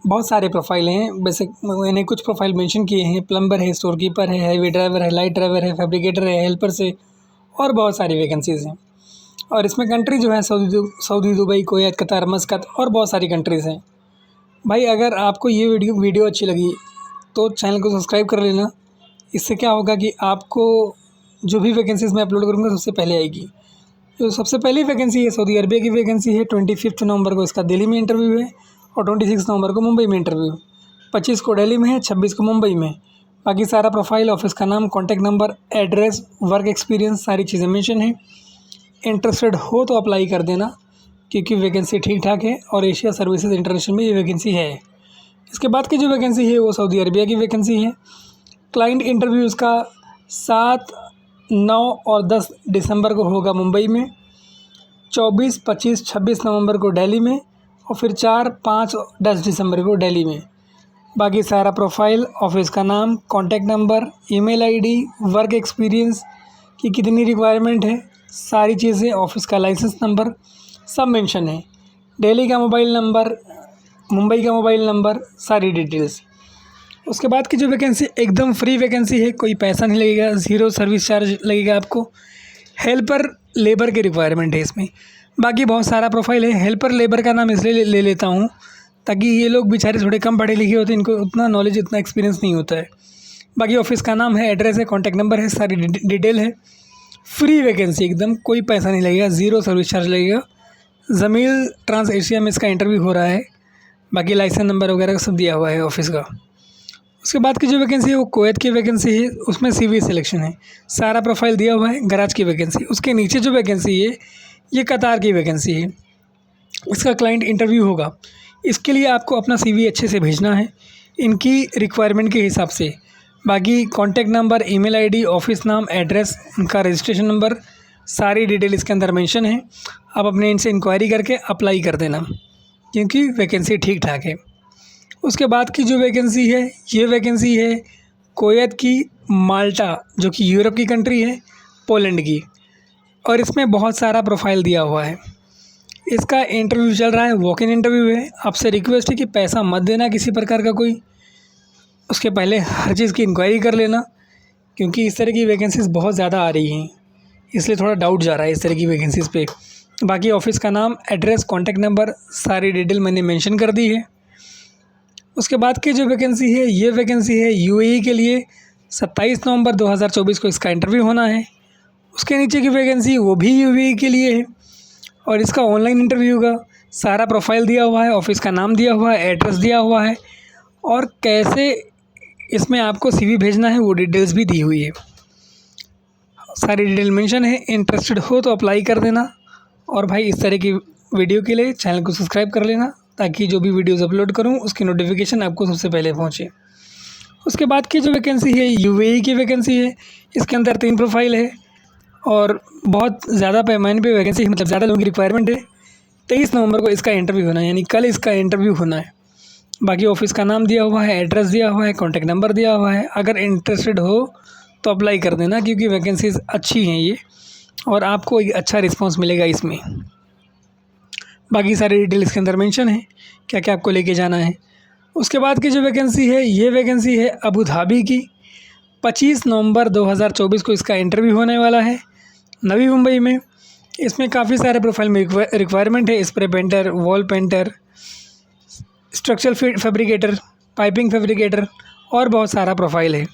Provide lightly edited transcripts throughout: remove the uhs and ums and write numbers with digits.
बहुत सारे प्रोफाइल हैं। वैसे मैंने कुछ प्रोफाइल मेंशन किए हैं। प्लम्बर है, स्टोर कीपर है, हैवी ड्राइवर है, लाइट ड्राइवर है, फैब्रिकेटर है, हेल्पर से और बहुत सारी वैकेंसीज़ हैं। और इसमें कंट्री जो है सऊदी, दुबई, कुवैत, कतर, मस्कत और बहुत सारी कंट्रीज़ हैं। भाई अगर आपको ये वीडियो अच्छी लगी तो चैनल को सब्सक्राइब कर लेना। इससे क्या होगा कि आपको जो भी वैकेंसीज़ मैं अपलोड करूँगा सबसे पहले आएगी। तो सबसे पहली वैकेंसी है सऊदी अरबिया की वैकेंसी है। 25 नवंबर को इसका दिल्ली में इंटरव्यू है और 26 नवंबर को मुंबई में इंटरव्यू। 25 को दिल्ली में है, 26 को मुंबई में। बाकी सारा प्रोफाइल, ऑफिस का नाम, contact number, address, work experience सारी चीज़ें मेंशन है। इंटरेस्टेड हो तो अप्लाई कर देना क्योंकि वैकेंसी ठीक ठाक है और एशिया सर्विसेज इंटरनेशनल में ये वैकेंसी है। इसके बाद की जो वैकेंसी है वो सऊदी अरबिया की वैकेंसी है। क्लाइंट इंटरव्यू इसका 7, 9 और 10 दिसंबर को होगा मुंबई में, 24, 25, 26 नवंबर को दिल्ली में और फिर 4, 5, 10 दिसंबर को दिल्ली में। बाकी सारा प्रोफाइल, ऑफिस का नाम, contact number, email ID, work experience की कितनी रिक्वायरमेंट है, सारी चीज़ें, ऑफिस का लाइसेंस नंबर सब मेंशन है। दिल्ली का मोबाइल नंबर, मुंबई का मोबाइल नंबर, सारी डिटेल्स। उसके बाद की जो वैकेंसी एकदम फ्री वैकेंसी है, कोई पैसा नहीं लगेगा, ज़ीरो सर्विस चार्ज लगेगा आपको। हेल्पर लेबर की रिक्वायरमेंट है इसमें। बाकी बहुत सारा प्रोफाइल है। हेल्पर लेबर का नाम इसलिए ले लेता हूँ ताकि ये लोग बेचारे थोड़े कम पढ़े लिखे होते हैं, इनको उतना नॉलेज, इतना एक्सपीरियंस नहीं होता है। बाकी ऑफिस का नाम है, एड्रेस है, कॉन्टैक्ट नंबर है, सारी डिटेल है। फ्री वैकेंसी एकदम, कोई पैसा नहीं लगेगा, ज़ीरो सर्विस चार्ज लगेगा। जमील ट्रांस एशिया में इसका इंटरव्यू हो रहा है। बाकी लाइसेंस नंबर वगैरह सब दिया हुआ है ऑफिस का। उसके बाद की जो वैकेंसी है वो कुवैत की वैकेंसी है, उसमें CV सिलेक्शन है, सारा प्रोफाइल दिया हुआ है। गराज की वैकेंसी, उसके नीचे जो वैकेंसी है ये कतार की वैकेंसी है। इसका क्लाइंट इंटरव्यू होगा। इसके लिए आपको अपना CV अच्छे से भेजना है इनकी रिक्वायरमेंट के हिसाब से। बाकी contact number, email ID, office नाम, एड्रेस, उनका रजिस्ट्रेशन नंबर, सारी डिटेल इसके अंदर मेंशन है। आप अपने इनसे इंक्वायरी करके अप्लाई कर देना क्योंकि वैकेंसी ठीक ठाक है। उसके बाद की जो वैकेंसी है ये वैकेंसी है कुवैत की, माल्टा जो कि यूरोप की कंट्री है, पोलैंड की। और इसमें बहुत सारा प्रोफाइल दिया हुआ है। इसका इंटरव्यू चल रहा है, वॉक इन इंटरव्यू है। आपसे रिक्वेस्ट है कि पैसा मत देना किसी प्रकार का कोई, उसके पहले हर चीज़ की इंक्वायरी कर लेना क्योंकि इस तरह की वैकेंसीज़ बहुत ज़्यादा आ रही हैं, इसलिए थोड़ा डाउट जा रहा है इस तरह की वैकेंसीज़ पे। बाकी ऑफिस का नाम, एड्रेस, कॉन्टैक्ट नंबर, सारी डिटेल मैंने मेंशन कर दी है। उसके बाद की जो वैकेंसी है ये वैकेंसी है UAE के लिए। 27 नवंबर 2024 को इसका इंटरव्यू होना है। उसके नीचे की वैकेंसी वो भी UAE के लिए है और इसका ऑनलाइन इंटरव्यू का सारा प्रोफाइल दिया हुआ है, ऑफिस का नाम दिया हुआ है, एड्रेस दिया हुआ है और कैसे इसमें आपको CV भेजना है वो डिटेल्स भी दी हुई है। सारी डिटेल मेंशन है। इंटरेस्टेड हो तो अप्लाई कर देना। और भाई इस तरह की वीडियो के लिए चैनल को सब्सक्राइब कर लेना ताकि जो भी वीडियोज़ अपलोड करूं उसकी नोटिफिकेशन आपको सबसे पहले पहुंचे। उसके बाद की जो वैकेंसी है UAE की वैकेंसी है। इसके अंदर 3 प्रोफाइल है और बहुत ज़्यादा पैमाने पे वैकेंसी है, मतलब ज़्यादा लोगों की रिक्वायरमेंट है। 23 नवंबर को इसका इंटरव्यू होना है, यानी कल इसका इंटरव्यू होना है। बाकी ऑफिस का नाम दिया हुआ है, एड्रेस दिया हुआ है, कॉन्टैक्ट नंबर दिया हुआ है। अगर इंटरेस्टेड हो तो अप्लाई कर देना क्योंकि वैकेंसीज़ अच्छी हैं ये और आपको एक अच्छा रिस्पॉन्स मिलेगा इसमें। बाकी सारी डिटेल इसके अंदर मेंशन है, क्या क्या आपको लेके जाना है। उसके बाद की जो वैकेंसी है ये वैकेंसी है अबू धाबी की। 25 नवंबर 2024 को इसका इंटरव्यू होने वाला है नवी मुंबई में। इसमें काफ़ी सारे प्रोफाइल में रिक्वायरमेंट है। Spray painter, wall painter, structural fabricator, piping fabricator और बहुत सारा प्रोफाइल है।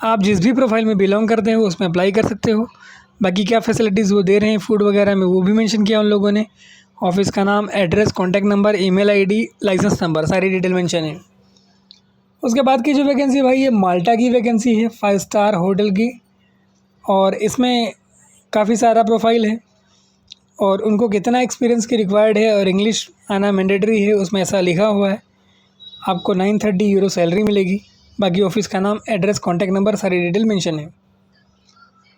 आप जिस भी प्रोफाइल में बिलोंग करते हो उसमें अप्लाई कर सकते हो। बाकी क्या फैसिलिटीज़ वो दे रहे हैं फूड वगैरह में वो भी मेंशन किया उन लोगों ने। ऑफिस का नाम, address, contact number, email ID, licence number, सारी डिटेल मेंशन है। उसके बाद की जो वैकेंसी भाई ये माल्टा की वैकेंसी है, 5 स्टार होटल की। और इसमें काफ़ी सारा प्रोफाइल है और उनको कितना एक्सपीरियंस की रिक्वायर्ड है और इंग्लिश आना मैंडेटरी है, उसमें ऐसा लिखा हुआ है। आपको 930 यूरो सैलरी मिलेगी। बाकी ऑफिस का नाम, एड्रेस, कॉन्टैक्ट नंबर, सारी डिटेल मेंशन है।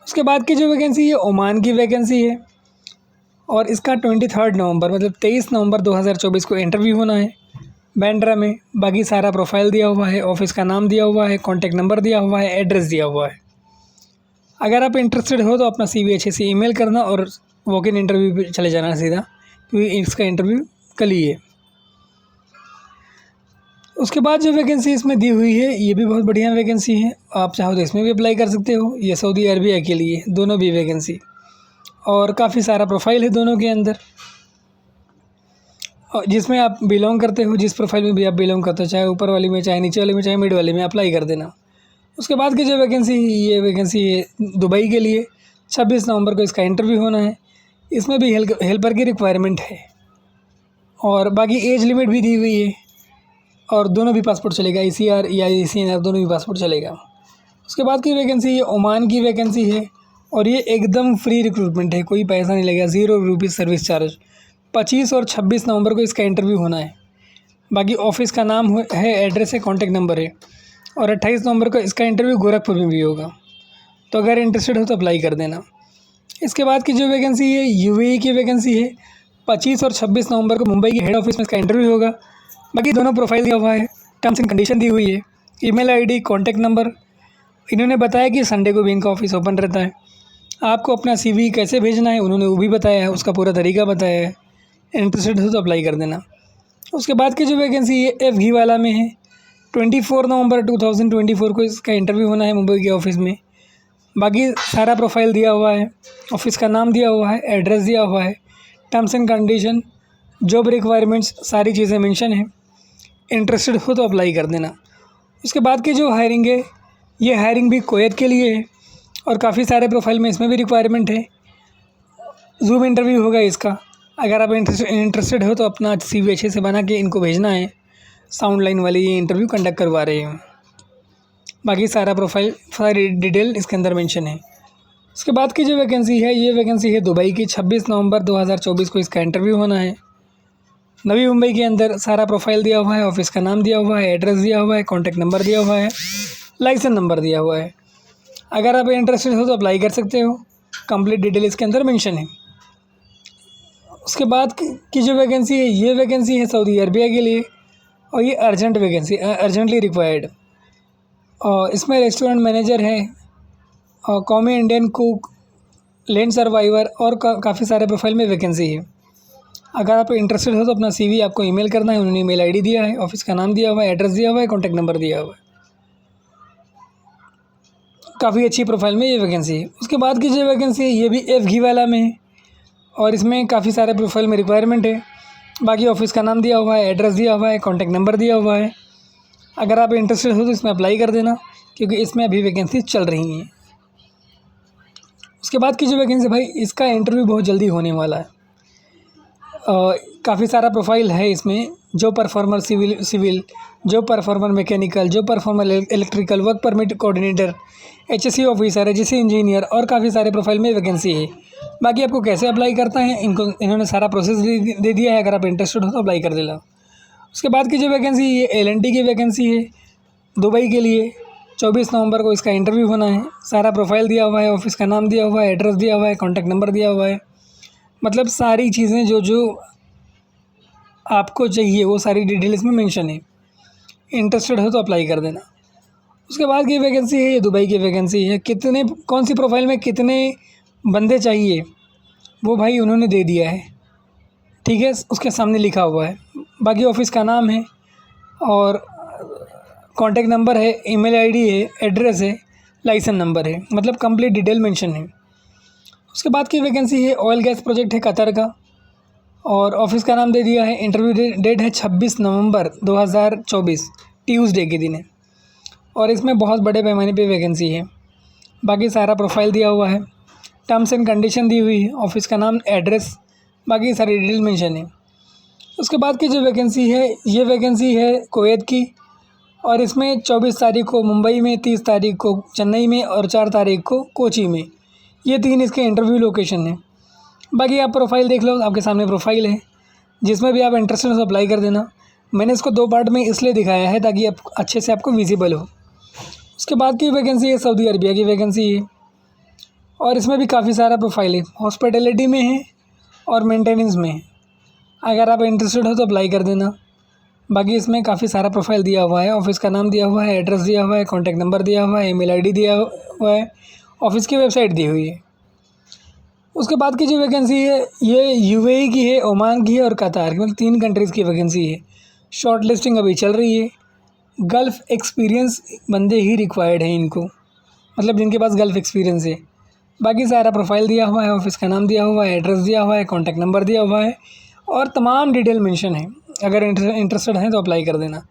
उसके बाद की जो वैकेंसी है ओमान की वैकेंसी है और इसका 23 नवंबर मतलब 23 नवंबर 2024 को इंटरव्यू होना है बैंड्रा में। बाकी सारा प्रोफाइल दिया हुआ है, ऑफिस का नाम दिया हुआ है, कॉन्टैक्ट नंबर दिया हुआ है, एड्रेस दिया हुआ है। अगर आप इंटरेस्टेड हो तो अपना CV अच्छे से ईमेल करना और वॉक इन इंटरव्यू पे चले जाना सीधा, क्योंकि इसका इंटरव्यू कल ही है। उसके बाद जो वैकेंसी इसमें दी हुई है ये भी बहुत बढ़िया वैकेंसी है, आप चाहो तो इसमें भी अप्लाई कर सकते हो। ये सऊदी अरबिया के लिए दोनों भी वैकेंसी, और काफ़ी सारा प्रोफाइल है दोनों के अंदर, और जिसमें आप बिलोंग करते हो, जिस प्रोफाइल में भी आप बिलोंग करते हो, चाहे ऊपर वाली में, चाहे नीचे वाली में, चाहे मिड वाली में, अप्लाई कर देना। उसके बाद की जो वैकेंसी, ये वैकेंसी है दुबई के लिए। 26 नवंबर को इसका इंटरव्यू होना है। इसमें भी हेल्पर की रिक्वायरमेंट है, और बाकी एज लिमिट भी दी हुई है, और दोनों भी पासपोर्ट चलेगा, ICR या ICNR दोनों भी पासपोर्ट चलेगा। उसके बाद की वैकेंसी ये ओमान की वैकेंसी है, और ये एकदम फ्री रिक्रूटमेंट है, कोई पैसा नहीं लगेगा, 0 रुपीज़ सर्विस चार्ज। 25 और 26 नवंबर को इसका इंटरव्यू होना है। बाकी ऑफिस का नाम है, एड्रेस है, कॉन्टैक्ट नंबर है, और 28 नवंबर को इसका इंटरव्यू गोरखपुर में भी होगा। तो अगर इंटरेस्टेड हो तो अप्लाई कर देना। इसके बाद की जो वैकेंसी है UAE की वैकेंसी है। 25 और 26 नवंबर को मुंबई के हेड ऑफिस में इसका इंटरव्यू होगा। बाकी दोनों प्रोफाइल दिया हुआ है, टर्म्स एंड कंडीशन दी हुई है, ईमेल ID, कॉन्टैक्ट नंबर। इन्होंने बताया कि संडे को भी इनका ऑफिस ओपन रहता है। आपको अपना CV कैसे भेजना है उन्होंने वो भी बताया है, उसका पूरा तरीका बताया है। इंटरेस्टेड हो तो अप्लाई कर देना। उसके बाद की जो वैकेंसी ये FG वाला में है। 24 नवंबर 2024 को इसका इंटरव्यू होना है मुंबई के ऑफिस में। बाकी सारा प्रोफाइल दिया हुआ है, ऑफिस का नाम दिया हुआ है, एड्रेस दिया हुआ है, terms and condition, job requirements, सारी चीज़ें मेंशन है। इंटरेस्टेड हो तो अप्लाई कर देना। उसके बाद की जो हायरिंग है ये हायरिंग भी कुवैत के लिए है, और काफ़ी सारे प्रोफाइल में इसमें भी रिक्वायरमेंट है। जूम इंटरव्यू होगा इसका। अगर आप इंटरेस्टेड हो तो अपना CV अच्छे से बना के इनको भेजना है। साउंड लाइन वाली ये इंटरव्यू कंडक्ट करवा रहे हैं। बाकी सारा प्रोफाइल, सारी डिटेल इसके अंदर मेंशन है। उसके बाद की जो वैकेंसी है ये वैकेंसी है दुबई की। 26 नवंबर 2024 को इसका इंटरव्यू होना है। नवी मुंबई के अंदर सारा प्रोफाइल दिया हुआ है, ऑफिस का नाम दिया हुआ है, एड्रेस दिया हुआ है, कॉन्टैक्ट नंबर दिया हुआ है, लाइसेंस नंबर दिया हुआ है। अगर आप इंटरेस्टेड हो तो अप्लाई कर सकते हो, कंप्लीट डिटेल इसके अंदर मेंशन है। उसके बाद की जो वैकेंसी है ये वैकेंसी है सऊदी अरबिया के लिए, और ये अर्जेंट वैकेंसी, अर्जेंटली रिक्वायर्ड। और इसमें रेस्टोरेंट मैनेजर है, और कौमी इंडियन कुक, लैंड सर्वाइवर, और काफ़ी सारे प्रोफाइल में वैकेंसी है। अगर आप इंटरेस्टेड हो तो अपना CV आपको ईमेल करना है। उन्होंने ईमेल ID दिया है, ऑफिस का नाम दिया हुआ है, एड्रेस दिया हुआ है, कॉन्टैक्ट नंबर दिया हुआ है। काफ़ी अच्छी प्रोफाइल में ये वैकेंसी है। उसके बाद की जो वैकेंसी है ये भी FG वाला में है, और इसमें काफ़ी सारे प्रोफाइल में रिक्वायरमेंट है। बाकी ऑफिस का नाम दिया हुआ है, एड्रेस दिया हुआ है, कॉन्टैक्ट नंबर दिया हुआ है। अगर आप इंटरेस्टेड हो तो इसमें अप्लाई कर देना, क्योंकि इसमें अभी वैकेंसी चल रही हैं। उसके बाद की जो वैकेंसी भाई इसका इंटरव्यू बहुत जल्दी होने वाला है। काफ़ी सारा प्रोफाइल है इसमें, जो परफॉर्मर सिविल, जो परफॉर्मर मैकेनिकल, जो performer electrical, work permit coordinator, HSC officer, HSC engineer, और काफ़ी सारे प्रोफाइल में वैकेंसी है। बाकी आपको कैसे अप्लाई करता है इन्होंने सारा प्रोसेस दे दिया है। अगर आप इंटरेस्टेड हो तो अप्लाई कर देना। उसके बाद की जो वैकेंसी ये L&T की वैकेंसी है दुबई के लिए। 24 नवंबर को इसका इंटरव्यू होना है। सारा प्रोफाइल दिया हुआ है, ऑफिस का नाम दिया हुआ है, एड्रेस दिया हुआ है, कॉन्टैक्ट नंबर दिया हुआ है। मतलब सारी चीज़ें जो आपको चाहिए वो सारी डिटेल इसमें मेंशन है। इंटरेस्टेड हो तो अप्लाई कर देना। उसके बाद की वैकेंसी है ये दुबई की वैकेंसी है। कितने, कौन सी प्रोफाइल में कितने बंदे चाहिए वो भाई उन्होंने दे दिया है, ठीक है, उसके सामने लिखा हुआ है। बाकी ऑफिस का नाम है, और कॉन्टैक्ट नंबर है, ईमेल ID है, एड्रेस है, लाइसेंस नंबर है, मतलब कंप्लीट डिटेल मेंशन है। उसके बाद की वैकेंसी है ऑयल गैस प्रोजेक्ट है कतर का, और ऑफिस का नाम दे दिया है। इंटरव्यू डेट है 26 नवंबर 2024 ट्यूसडे के दिन है, और इसमें बहुत बड़े पैमाने पे वैकेंसी है। बाकी सारा प्रोफाइल दिया हुआ है, टर्म्स एंड कंडीशन दी हुई है, ऑफिस का नाम, एड्रेस, बाकी सारी डिटेल मेंशन है। उसके बाद की जो वैकेंसी है ये वैकेंसी है कुवैत की, और इसमें 24 तारीख को मुंबई में, 30 तारीख को चेन्नई में, और 4 तारीख को कोची में। ये 3 इसके इंटरव्यू लोकेशन है। बाकी आप प्रोफाइल देख लो, आपके सामने प्रोफाइल है, जिसमें भी आप इंटरेस्टेड हो अप्लाई कर देना। मैंने इसको 2 पार्ट में इसलिए दिखाया है ताकि आप अच्छे से आपको विजिबल हो। उसके बाद की वैकेंसी है सऊदी अरबिया की वैकेंसी है, और इसमें भी काफ़ी सारा प्रोफाइल है। हॉस्पिटैलिटी में है और मेंटेनेंस में है। अगर आप इंटरेस्टेड हो तो अप्लाई कर देना। बाकी इसमें काफ़ी सारा प्रोफाइल दिया हुआ है, ऑफिस का नाम दिया हुआ है, एड्रेस दिया हुआ है, कॉन्टैक्ट नंबर दिया हुआ है, ईमेल ID दिया हुआ है, ऑफिस की वेबसाइट दी हुई है। उसके बाद की जो वैकेंसी है ये UAE की है, ओमान की है, और कतार की, मतलब 3 कंट्रीज़ की वैकेंसी है। शॉर्ट लिस्टिंग अभी चल रही है, गल्फ़ एक्सपीरियंस बंदे ही रिक्वायर्ड हैं इनको, मतलब जिनके पास गल्फ़ एक्सपीरियंस है। बाकी सारा प्रोफाइल दिया हुआ है, ऑफिस का नाम दिया हुआ है, एड्रेस दिया हुआ है, कॉन्टैक्ट नंबर दिया हुआ है और तमाम डिटेल मेंशन है। अगर इंटरेस्टेड हैं तो अप्लाई कर देना।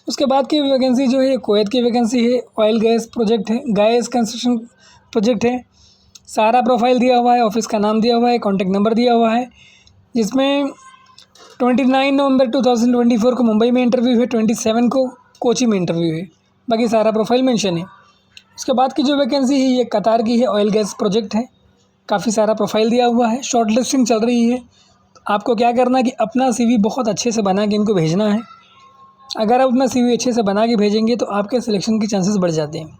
उसके बाद की वैकेंसी जो है कुवैत की वैकेंसी है, ऑयल गैस प्रोजेक्ट है, गैस कंस्ट्रक्शन प्रोजेक्ट है। सारा प्रोफाइल दिया हुआ है, ऑफिस का नाम दिया हुआ है, कॉन्टैक्ट नंबर दिया हुआ है। जिसमें 29 नवंबर 2024 को मुंबई में इंटरव्यू है, 27 को कोची में इंटरव्यू है। बाकी सारा प्रोफाइल मेंशन है। उसके बाद की जो वैकेंसी है ये कतार की है, ऑयल गैस प्रोजेक्ट है। काफ़ी सारा प्रोफाइल दिया हुआ है, शॉर्ट लिस्टिंग चल रही है। आपको क्या करना है कि अपना सीवी बहुत अच्छे से बना के इनको भेजना है। अगर आप अपना सीवी अच्छे से बना के भेजेंगे तो आपके सिलेक्शन के चांसेस बढ़ जाते हैं।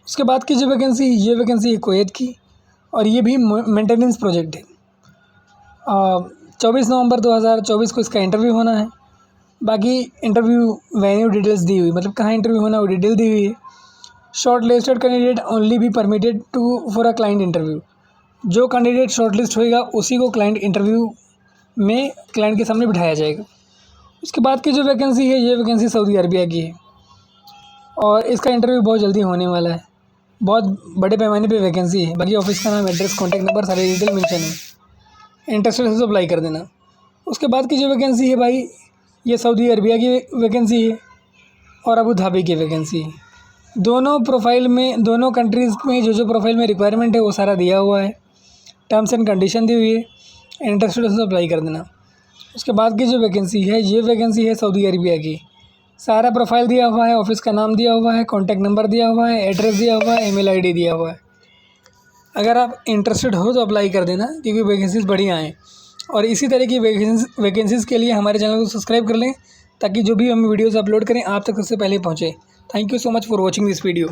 उसके बाद की जो वैकेंसी है ये वैकेंसी है कुवैत की और ये भी मेंटेनेंस प्रोजेक्ट है। 24 नवंबर 2024 को इसका इंटरव्यू होना है। बाकी इंटरव्यू वेन्यू डिटेल्स दी हुई, मतलब कहाँ इंटरव्यू होना है वो डिटेल दी हुई है। Shortlisted candidate only be permitted to for a client interview. जो कैंडिडेट शॉर्ट लिस्ट होएगा उसी को क्लाइंट इंटरव्यू में क्लाइंट के सामने बिठाया जाएगा। उसके बाद की जो वैकेंसी है ये वैकेंसी सऊदी अरबिया की है और इसका इंटरव्यू बहुत जल्दी होने वाला है। बहुत बड़े पैमाने पे वैकेंसी है। बाकी ऑफिस का नाम, एड्रेस, कॉन्टैक्ट नंबर सारे डिटेल मेंशन है। इंटरेस्टेड है तो अप्लाई कर देना। उसके बाद की जो वैकेंसी है भाई ये सऊदी अरबिया की वैकेंसी है और अबू धाबी की वैकेंसी है। दोनों प्रोफाइल में, दोनों कंट्रीज़ में जो प्रोफाइल में रिक्वायरमेंट है वो सारा दिया हुआ है। टर्म्स एंड कंडीशन दी हुई है। इंटरेस्टेड है तो अप्लाई कर देना। उसके बाद की जो वैकेंसी है ये वैकेंसी है सऊदी अरबिया की। सारा प्रोफाइल दिया हुआ है, ऑफिस का नाम दिया हुआ है, कॉन्टैक्ट नंबर दिया हुआ है, एड्रेस दिया हुआ है, ईमेल आईडी दिया हुआ है। अगर आप इंटरेस्टेड हो तो अप्लाई कर देना क्योंकि वैकेंसीज़ बढ़िया हैं। और इसी तरह की वैकेंसीज़ के लिए हमारे चैनल को सब्सक्राइब कर लें ताकि जो भी हम वीडियोज़ अपलोड करें आप तक उससे पहले पहुँचे। Thank you so much for watching this video.